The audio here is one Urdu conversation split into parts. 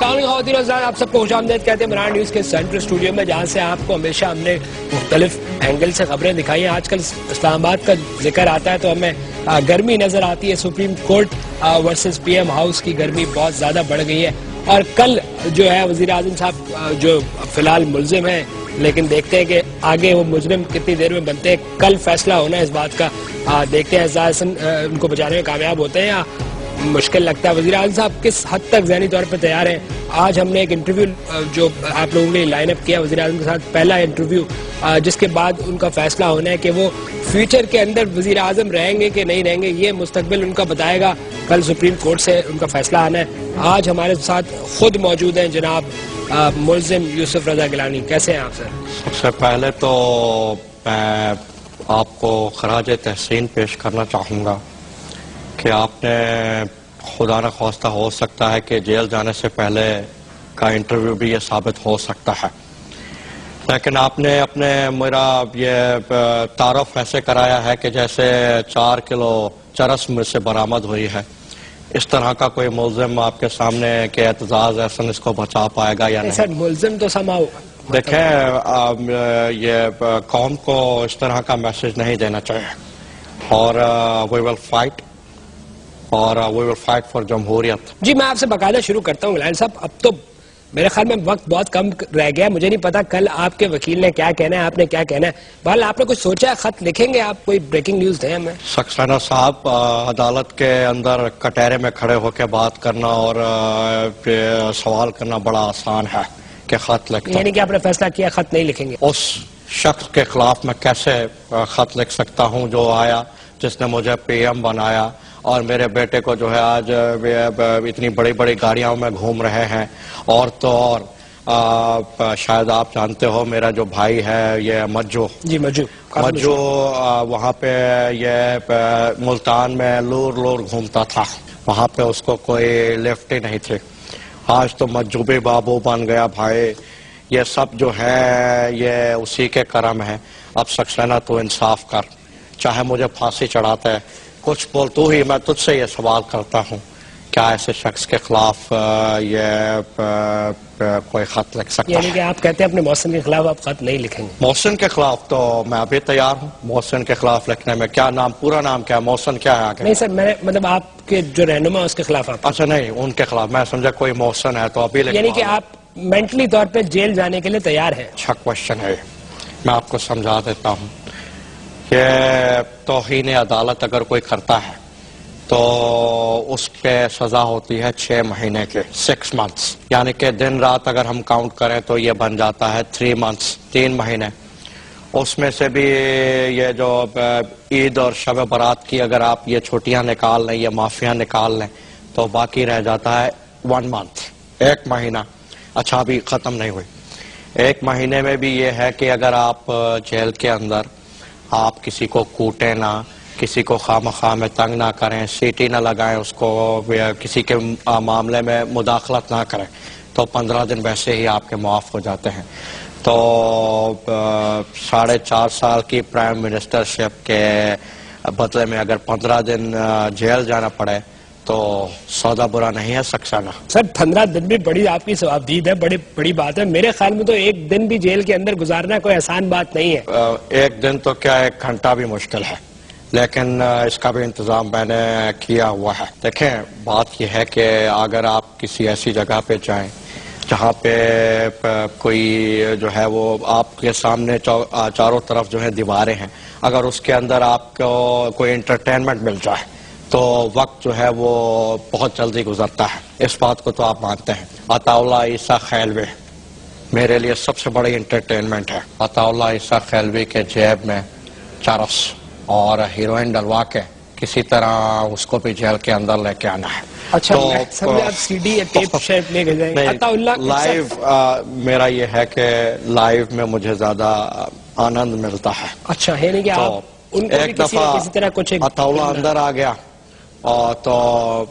السلام علیکم خواتین و حضرات، آپ سب کو خوش آمدید کہتے ہیں عمران نیوز کے سینٹرل اسٹوڈیو میں، جہاں سے آپ کو ہمیشہ ہم نے مختلف اینگل سے خبریں دکھائی ہیں۔ آج کل اسلام آباد کا ذکر آتا ہے تو ہمیں گرمی نظر آتی ہے۔ Supreme Court versus PM House ہاؤس کی گرمی بہت زیادہ بڑھ گئی ہے، اور کل جو ہے وزیر اعظم صاحب جو فی الحال ملزم ہیں، لیکن دیکھتے ہیں کہ آگے وہ مجرم کتنی دیر میں بنتے ہیں۔ کل فیصلہ ہونا ہے اس بات کا، دیکھتے ہیں اعزاز حسن ان کو بچانے میں کامیاب ہوتے ہیں یا مشکل لگتا ہے۔ وزیر اعظم صاحب کس حد تک ذہنی طور پہ تیار ہیں؟ آج ہم نے ایک انٹرویو جو آپ لوگوں نے لائن اپ کیا وزیر اعظم کے ساتھ، پہلا انٹرویو جس کے بعد ان کا فیصلہ ہونا ہے کہ وہ فیوچر کے اندر وزیر اعظم رہیں گے کہ نہیں رہیں گے، یہ مستقبل ان کا بتائے گا۔ کل سپریم کورٹ سے ان کا فیصلہ آنا ہے۔ آج ہمارے ساتھ خود موجود ہیں جناب ملزم یوسف رضا گیلانی۔ کیسے ہیں آپ سر؟ سب سے پہلے تو میں آپ کو خراج تحسین پیش کرنا چاہوں گا کہ آپ نے خدا نخواستہ ہو سکتا ہے کہ جیل جانے سے پہلے کا انٹرویو بھی یہ ثابت ہو سکتا ہے، لیکن آپ نے میرا یہ تعارف ایسے کرایا ہے کہ جیسے 4 کلو چرس مجھ سے برآمد ہوئی ہے۔ اس طرح کا کوئی ملزم آپ کے سامنے کہ اعتزاز احسن اس کو بچا پائے گا یا نہیں؟ سر ملزم تو سماؤ دیکھیں، یہ قوم کو اس طرح کا میسج نہیں دینا چاہیے، اور وی ول فائٹ، اور وی ول فائٹ فار جمہوریت۔ جی میں آپ سے باقاعدہ شروع کرتا ہوں گیلانی صاحب، اب تو میرے خیال میں وقت بہت کم رہ گیا، مجھے نہیں پتا کل آپ کے وکیل نے کیا کہنا ہے، آپ نے کیا کہنا ہے۔ بہرحال آپ نے کچھ سوچا ہے، خط لکھیں گے آپ؟ کوئی بریکنگ نیوز دیں ہمیں؟ سکسینہ صاحب، عدالت کے اندر کٹہرے میں کھڑے ہو کے بات کرنا اور سوال کرنا بڑا آسان ہے کہ خط لکھتا ہوں۔ یعنی کہ آپ نے فیصلہ کیا خط نہیں لکھیں گے؟ اس شخص کے خلاف میں کیسے خط لکھ سکتا ہوں جو آیا، جس نے مجھے پی ایم بنایا، اور میرے بیٹے کو جو ہے آج اتنی بڑی بڑی گاڑیوں میں گھوم رہے ہیں، اور تو اور شاید آپ جانتے ہو میرا جو بھائی ہے یہ مجو، جی مجو وہاں پہ یہ ملتان میں لور گھومتا تھا، وہاں پہ اس کو کوئی لفٹ ہی نہیں تھی۔ آج تو مجوبی بابو بن گیا بھائی۔ یہ سب جو ہے یہ اسی کے کرم ہے۔ اب سکسینہ تو انصاف کر، چاہے مجھے پھانسی چڑھاتا ہے، کچھ بول تو ہی، میں تجھ سے یہ سوال کرتا ہوں، کیا ایسے شخص کے خلاف یہ کوئی خط لکھ سکتا ہے؟ یعنی کہ آپ کہتے ہیں اپنے محسن کے خلاف آپ خط نہیں لکھیں گے؟ محسن کے خلاف تو میں ابھی تیار ہوں، محسن کے خلاف لکھنے میں۔ کیا نام، پورا نام کیا ہے؟ محسن کیا ہے آگے؟ نہیں سر، میں مطلب آپ کے جو رہنما اس کے خلاف آپ؟ اچھا نہیں، ان کے خلاف میں سمجھا کوئی محسن ہے تو ابھی لکھ۔ یعنی کہ آپ مینٹلی طور پہ جیل جانے کے لیے تیار ہیں؟ اچھا کوشچن ہے، میں آپ کو سمجھا دیتا ہوں کہ توہین عدالت اگر کوئی کرتا ہے تو اس پہ سزا ہوتی ہے 6 مہینے کے، 6 months، یعنی کہ دن رات اگر ہم کاؤنٹ کریں تو یہ بن جاتا ہے 3 months، 3 مہینے۔ اس میں سے بھی یہ جو عید اور شب برات کی اگر آپ یہ چھٹیاں نکال لیں، یہ معافیاں نکال لیں، تو باقی رہ جاتا ہے 1 month، 1 مہینہ۔ اچھا ابھی ختم نہیں ہوئی۔ 1 مہینے میں بھی یہ ہے کہ اگر آپ جیل کے اندر آپ کسی کو کوٹیں نہ، کسی کو خواہ میں تنگ نہ کریں، سیٹی نہ لگائیں اس کو، کسی کے معاملے میں مداخلت نہ کریں، تو 15 دن ویسے ہی آپ کے معاف ہو جاتے ہیں۔ تو 4.5 سال کی پرائم منسٹرشپ کے بدلے میں اگر 15 دن جیل جانا پڑے تو سودا برا نہیں ہے سکسینہ؟ سر 15 دن بھی بڑی آپ کی ثوابدید ہے، بڑی بات ہے۔ میرے خیال میں تو 1 دن بھی جیل کے اندر گزارنا کوئی آسان بات نہیں ہے۔ 1 دن تو کیا 1 گھنٹہ بھی مشکل ہے، لیکن اس کا بھی انتظام میں نے کیا ہوا ہے۔ دیکھیں بات یہ ہے کہ اگر آپ کسی ایسی جگہ پہ جائیں جہاں پہ کوئی جو ہے وہ آپ کے سامنے چاروں طرف جو ہے دیواریں ہیں، اگر اس کے اندر آپ کو کوئی انٹرٹینمنٹ مل جائے تو وقت جو ہے وہ بہت جلدی گزرتا ہے۔ اس بات کو تو آپ مانتے ہیں۔ عطا اللہ عیسیٰ خیلوی میرے لیے سب سے بڑی انٹرٹینمنٹ ہے۔ عطا اللہ عیسیٰ خیلوی کے جیب میں چرس اور ہیروئن ڈلوا کے کسی طرح اس کو بھی جیل کے اندر لے کے آنا ہے۔ اچھا آپ سی ڈی یا ٹیپ شیپ لے کے جائیں گے؟ لائیو میرا یہ ہے کہ لائیو میں مجھے زیادہ آنند ملتا ہے۔ اچھا، یعنی کہ آپ ان کو بھی کسی طرح کچھ عطا اللہ اندر آ گیا اور تو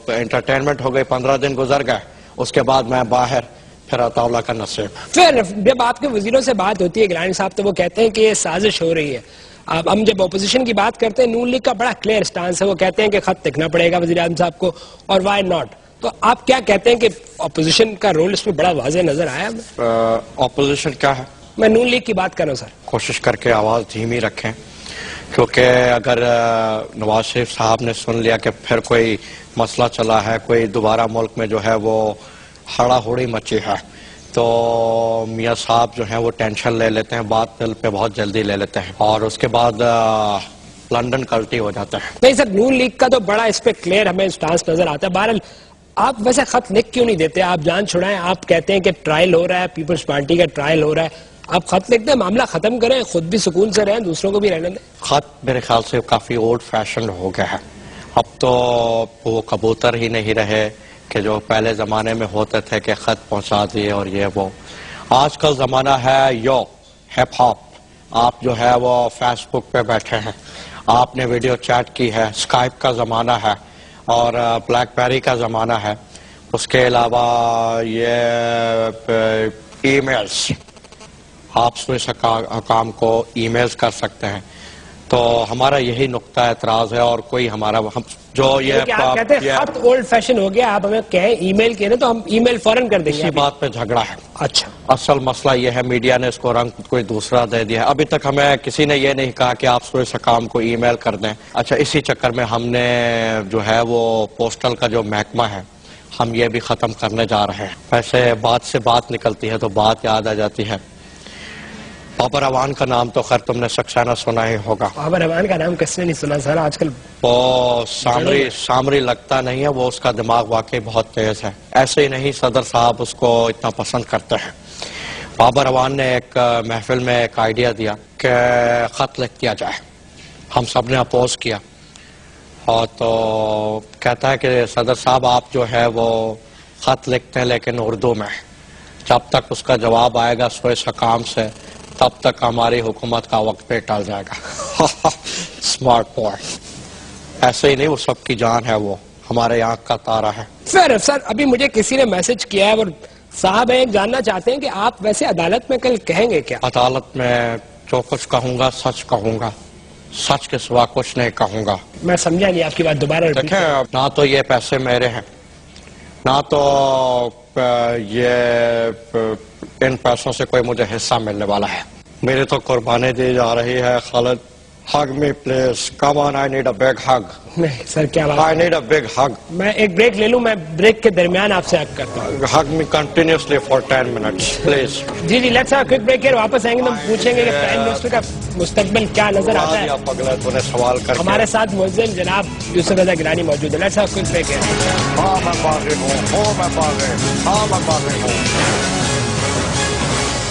انٹرٹینمنٹ ہو گئی، 15 دن گزر گئے، اس کے بعد میں باہر، پھر عطا اللہ کا نصیب۔ پھر جب آپ کے وزیروں سے بات ہوتی ہے گیلانی صاحب تو وہ کہتے ہیں کہ یہ سازش ہو رہی ہے۔ اب ہم جب اپوزیشن کی بات کرتے ہیں، نون لیگ کا بڑا کلیئر سٹانس ہے، وہ کہتے ہیں کہ خط لکھنا پڑے گا وزیر اعظم صاحب کو، اور وائی ناٹ؟ تو آپ کیا کہتے ہیں کہ اپوزیشن کا رول اس میں بڑا واضح نظر آیا؟ اپوزیشن کیا ہے؟ میں نون لیگ کی بات کر رہا ہوں سر. کوشش کر کے آواز دھیمی رکھیں، کیونکہ اگر نواز شریف صاحب نے سن لیا کہ پھر کوئی مسئلہ چلا ہے، کوئی دوبارہ ملک میں جو ہے وہ ہڑا ہوڑی مچی ہے، تو میاں صاحب جو ہیں وہ ٹینشن لے لیتے ہیں، بات دل پہ بہت جلدی لے لیتے ہیں، اور اس کے بعد لنڈن کلٹی ہو جاتا ہے. نہیں سر، نون لیگ کا تو بڑا اس پہ کلیئر ہمیں سٹانس نظر آتا ہے. بہرحال آپ ویسے خط لکھ کیوں نہیں دیتے؟ آپ جان چھڑائیں، آپ کہتے ہیں کہ ٹرائل ہو رہا ہے، پیپلز پارٹی کا ٹرائل ہو رہا ہے، آپ خط لکھ دیں، معاملہ ختم کریں، خود بھی سکون سے رہیں، دوسروں کو بھی رہنے دیں. خط میرے خیال سے کافی اولڈ فیشن ہو گیا ہے. اب تو وہ کبوتر ہی نہیں رہے کہ جو پہلے زمانے میں ہوتے تھے کہ خط پہنچا دیے اور یہ وہ. آج کل زمانہ ہے ہپ ہاپ. آپ جو ہے وہ فیس بک پہ بیٹھے ہیں، آپ نے ویڈیو چیٹ کی ہے، اسکائپ کا زمانہ ہے اور بلیک بیری کا زمانہ ہے. اس کے علاوہ یہ ای میلز، آپ اس کام کو ای میلز کر سکتے ہیں. تو ہمارا یہی نقطہ اعتراض ہے، اور کوئی ہمارا جو یہ آپ کہتے ہیں خط اولڈ فیشن ہو گیا، آپ ہمیں کہیں ای میل کہہ رہے تو ہم ای میل فوراً کر دیں گے. اسی بات پہ جھگڑا ہے. اچھا، اصل مسئلہ یہ ہے میڈیا نے اس کو رنگ کوئی دوسرا دے دیا ہے. ابھی تک ہمیں کسی نے یہ نہیں کہا کہ آپ سوئس کام کو ای میل کر دیں. اچھا، اسی چکر میں ہم نے جو ہے وہ پوسٹل کا جو محکمہ ہے ہم یہ بھی ختم کرنے جا رہے ہیں. ویسے بات سے بات نکلتی ہے تو بات یاد آ جاتی ہے. بابر اعوان کا نام تو خیر تم نے سکسینہ سنا ہی ہوگا. بابر اعوان کا نام کس نے نہیں سنا سر؟ آج کل وہ سامری لگتا نہیں ہے، وہ اس کا دماغ واقعی بہت تیز ہے. ایسے ہی نہیں صدر صاحب اس کو اتنا پسند کرتے ہیں. بابر اعوان نے ایک محفل میں ایک آئیڈیا دیا کہ خط لکھ دیا جائے. ہم سب نے اپوز کیا، اور تو کہتا ہے کہ صدر صاحب آپ جو ہے وہ خط لکھتے ہیں لیکن اردو میں. جب تک اس کا جواب آئے گا سوئس حکام سے تب تک ہماری حکومت کا وقت پہ ٹل جائے گا. Smart boy. ایسے ہی نہیں، وہ سب کی جان ہے، وہ ہمارے آنکھ کا تارا ہے. سر ابھی مجھے کسی نے میسج کیا ہے اور صاحب ایک جاننا چاہتے ہیں کہ آپ ویسے عدالت میں کل کہیں گے کیا؟ عدالت میں جو کچھ کہوں گا سچ کہوں گا، سچ کے سوا کچھ نہیں کہوں گا. میں سمجھا نہیں آپ کی بات، دوبارہ دیکھیں، نہ تو یہ پیسے میرے ہیں، نہ تو یہ ان پیسوں سے کوئی مجھے حصہ ملنے والا ہے. میری تو قربانی دی جا رہی ہے. خالد، hug me please. Come on, I need a big hug. نہیں سر، کیا بات؟ I need a big hug. میں ایک بریک لے لوں، میں بریک کے درمیان آپ سے حق کرتا ہوں. Hug me continuously for 10 minutes, please. جی لیٹس ہیو کوئک بریک. واپس آئیں گے تو ہم پوچھیں گے کہ پرائم منسٹر کا مستقبل کیا نظر آتا ہے. پگلا تو نے سوال کر ہمارے ساتھ معزز جناب یوسف رضا گیلانی موجود ہے. Let's have quick break. ہاں میں باغی ہوں، میں باغی ہوں.